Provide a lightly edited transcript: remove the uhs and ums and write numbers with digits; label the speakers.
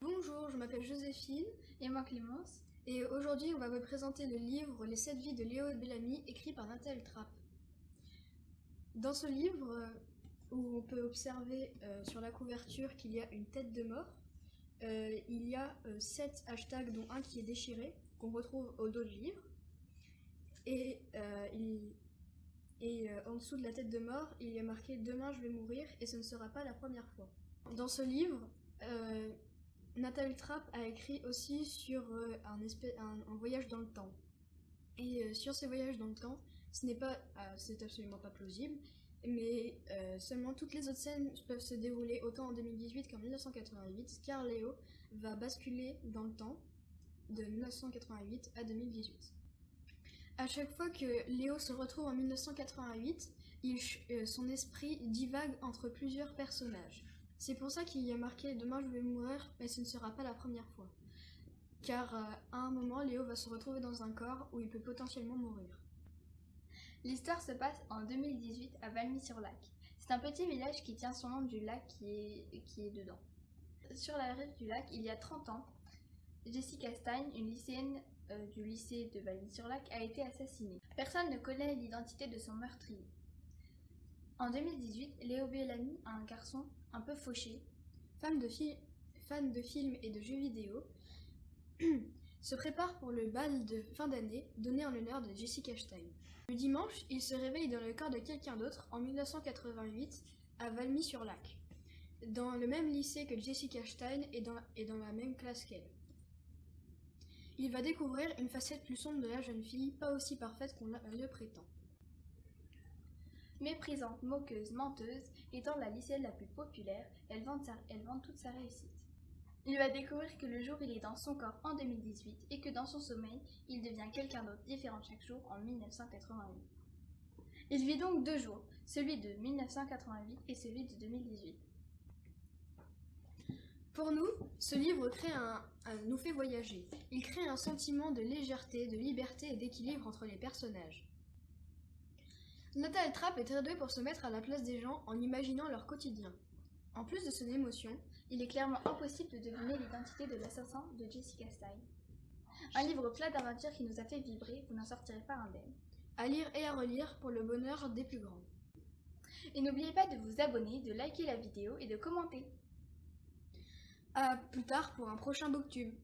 Speaker 1: Bonjour, je m'appelle Joséphine
Speaker 2: Et moi Clémence.
Speaker 1: et aujourd'hui on va vous présenter le livre Les 7 vies de Léo Bellamy écrit par Nathalie Trapp. Dans ce livre, où on peut observer sur la couverture qu'il y a une tête de mort, il y a 7 hashtags dont un qui est déchiré, qu'on retrouve au dos du livre. Et en dessous de la tête de mort, il y a marqué « Demain je vais mourir et ce ne sera pas la première fois ». Dans ce livre, Nathalie Trapp a écrit aussi sur un voyage dans le temps. Et sur ces voyages dans le temps, c'est absolument pas plausible, mais seulement toutes les autres scènes peuvent se dérouler autant en 2018 qu'en 1988, car Léo va basculer dans le temps de 1988 à 2018. À chaque fois que Léo se retrouve en 1988, son esprit divague entre plusieurs personnages. C'est pour ça qu'il y a marqué « Demain je vais mourir, mais ce ne sera pas la première fois ». Car à un moment, Léo va se retrouver dans un corps où il peut potentiellement mourir.
Speaker 2: L'histoire se passe en 2018 à Valmy-sur-Lac. C'est un petit village qui tient son nom du lac qui est dedans. Sur la rive du lac, il y a 30 ans, Jessica Stein, une lycéenne du lycée de Valmy-sur-Lac, a été assassinée. Personne ne connaît l'identité de son meurtrier. En 2018, Léo Bellamy, un garçon un peu fauché,
Speaker 1: fan de films et de jeux vidéo, se prépare pour le bal de fin d'année donné en l'honneur de Jessica Stein. Le dimanche, il se réveille dans le corps de quelqu'un d'autre en 1988 à Valmy-sur-Lac, dans le même lycée que Jessica Stein et dans la même classe qu'elle. Il va découvrir une facette plus sombre de la jeune fille, pas aussi parfaite qu'on le prétend.
Speaker 2: Méprisante, moqueuse, menteuse, étant la lycéenne la plus populaire, elle vante toute sa réussite. Il va découvrir que le jour il est dans son corps en 2018 et que dans son sommeil, il devient quelqu'un d'autre différent chaque jour en 1988. Il vit donc 2 jours, celui de 1988 et celui de 2018.
Speaker 1: Pour nous, ce livre nous fait voyager. Il crée un sentiment de légèreté, de liberté et d'équilibre entre les personnages. Nathalie Trapp est très douée pour se mettre à la place des gens en imaginant leur quotidien. En plus de son émotion,
Speaker 2: il est clairement impossible de deviner l'identité de l'assassin de Jessica Stein. Un livre plein d'aventures qui nous a fait vibrer, vous n'en sortirez pas indemne.
Speaker 1: À lire et à relire pour le bonheur des plus grands.
Speaker 2: Et n'oubliez pas de vous abonner, de liker la vidéo et de commenter.
Speaker 1: À plus tard pour un prochain booktube.